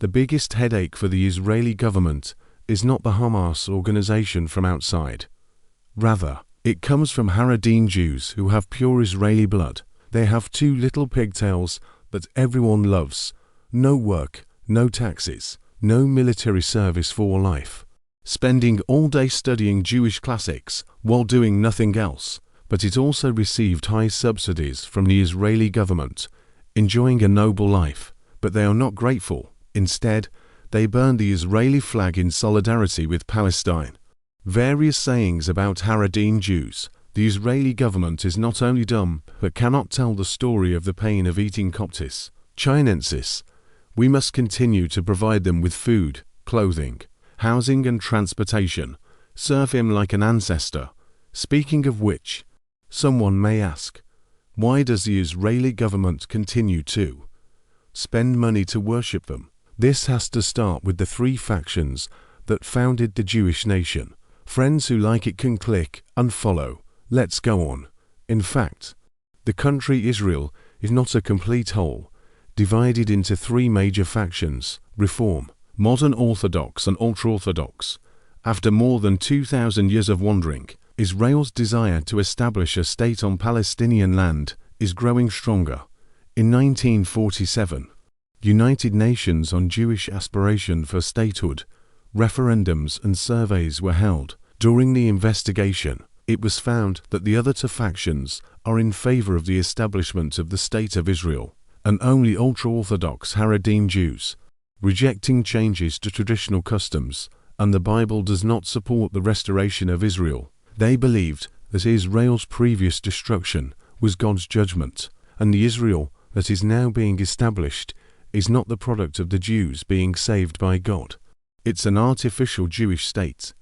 The biggest headache for the Israeli government is not the Hamas organization from outside. Rather, it comes from Haredim Jews who have pure Israeli blood. They have two little pigtails that everyone loves. No work, no taxes, no military service for life. Spending all day studying Jewish classics while doing nothing else. But it also received high subsidies from the Israeli government, enjoying a noble life. But they are not grateful. Instead, they burn the Israeli flag in solidarity with Palestine. Various sayings about Haredim Jews. The Israeli government is not only dumb, but cannot tell the story of the pain of eating Coptis Chinensis. We must continue to provide them with food, clothing, housing and transportation. Serve him like an ancestor. Speaking of which, someone may ask, why does the Israeli government continue to spend money to worship them? This has to start with the three factions that founded the Jewish nation. Friends who like it can click unfollow. Let's go on. In fact, the country Israel is not a complete whole, divided into three major factions: Reform, Modern Orthodox and Ultra-Orthodox. After more than 2,000 years of wandering, Israel's desire to establish a state on Palestinian land is growing stronger. In 1947, United Nations on Jewish aspiration for statehood, referendums and surveys were held. During the investigation, it was found that the other two factions are in favor of the establishment of the State of Israel, and only ultra-Orthodox Haredim Jews, rejecting changes to traditional customs, and the Bible does not support the restoration of Israel. They believed that Israel's previous destruction was God's judgment, and the Israel that is now being established is not the product of the Jews being saved by God. It's an artificial Jewish state.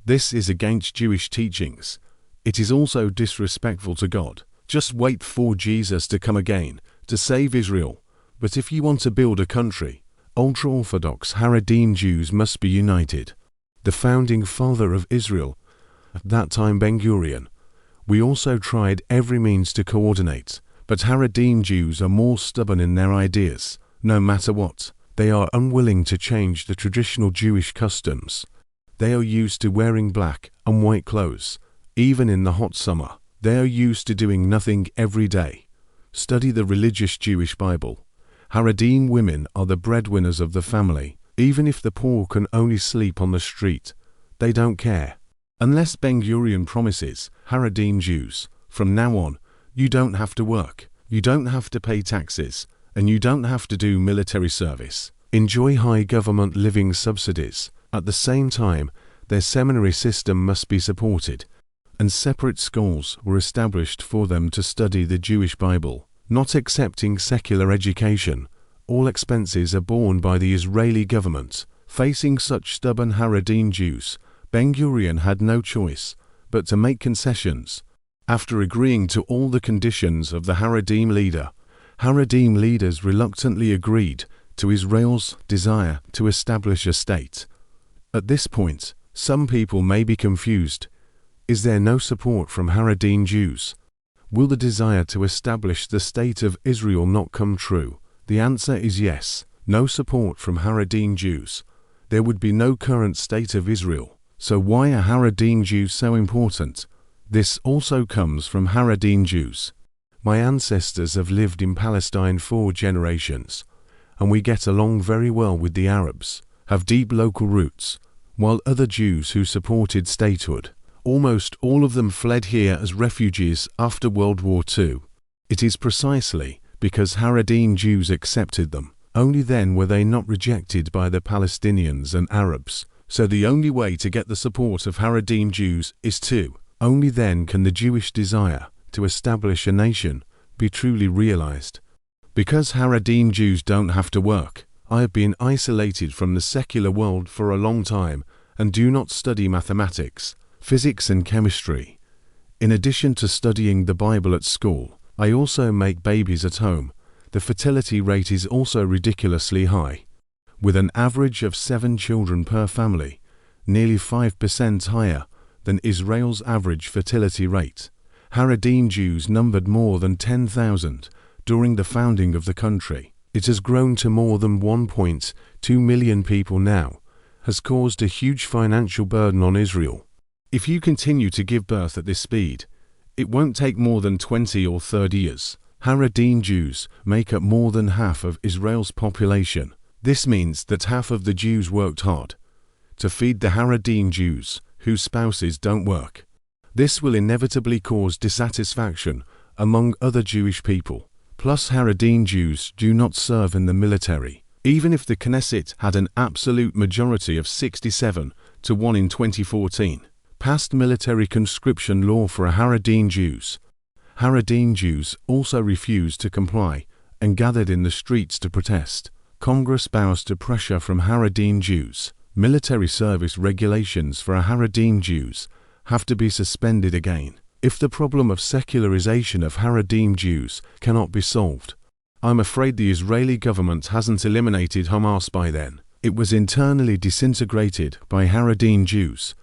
This is against Jewish teachings. It is also disrespectful to God. Just wait for Jesus to come again to save Israel. But if you want to build a country, ultra-Orthodox Haredim Jews must be united. The founding father of Israel, at that time Ben-Gurion, we also tried every means to coordinate, but Haredim Jews are more stubborn in their ideas. No matter what, they are unwilling to change the traditional Jewish customs. They are used to wearing black and white clothes, even in the hot summer. They are used to doing nothing every day. Study the religious Jewish Bible. Haredim women are the breadwinners of the family. Even if the poor can only sleep on the street, they don't care. Unless Ben-Gurion promises Haredim Jews, from now on, you don't have to work, you don't have to pay taxes, and you don't have to do military service. Enjoy high government living subsidies. At the same time, their seminary system must be supported, and separate schools were established for them to study the Jewish Bible. Not accepting secular education, all expenses are borne by the Israeli government. Facing such stubborn Haredim Jews, Ben-Gurion had no choice but to make concessions. After agreeing to all the conditions of the Haredim leaders reluctantly agreed to Israel's desire to establish a state. At this point, some people may be confused. Is there no support from Haredim Jews? Will the desire to establish the State of Israel not come true? The answer is yes. No support from Haredim Jews. There would be no current State of Israel. So why are Haredim Jews so important? This also comes from Haredim Jews. My ancestors have lived in Palestine 4 generations, and we get along very well with the Arabs, have deep local roots, while other Jews who supported statehood, almost all of them fled here as refugees after World War II. It is precisely because Haredim Jews accepted them. Only then were they not rejected by the Palestinians and Arabs. So the only way to get the support of Haredim Jews is to. Only then can the Jewish desire to establish a nation be truly realized. Because Haredim Jews don't have to work, I have been isolated from the secular world for a long time and do not study mathematics, physics and chemistry. In addition to studying the Bible at school, I also make babies at home. The fertility rate is also ridiculously high, with an average of 7 children per family, nearly 5% higher than Israel's average fertility rate. Haredim Jews numbered more than 10,000 during the founding of the country. It has grown to more than 1.2 million people now, has caused a huge financial burden on Israel. If you continue to give birth at this speed, it won't take more than 20 or 30 years. Haredim Jews make up more than half of Israel's population. This means that half of the Jews worked hard to feed the Haredim Jews whose spouses don't work. This will inevitably cause dissatisfaction among other Jewish people. Plus, Haredim Jews do not serve in the military. Even if the Knesset had an absolute majority of 67 to 1 in 2014, passed military conscription law for Haredim Jews. Haredim Jews also refused to comply and gathered in the streets to protest. Congress bows to pressure from Haredim Jews. Military service regulations for Haredim Jews have to be suspended again. If the problem of secularization of Haredim Jews cannot be solved, I'm afraid the Israeli government hasn't eliminated Hamas by then. It was internally disintegrated by Haredim Jews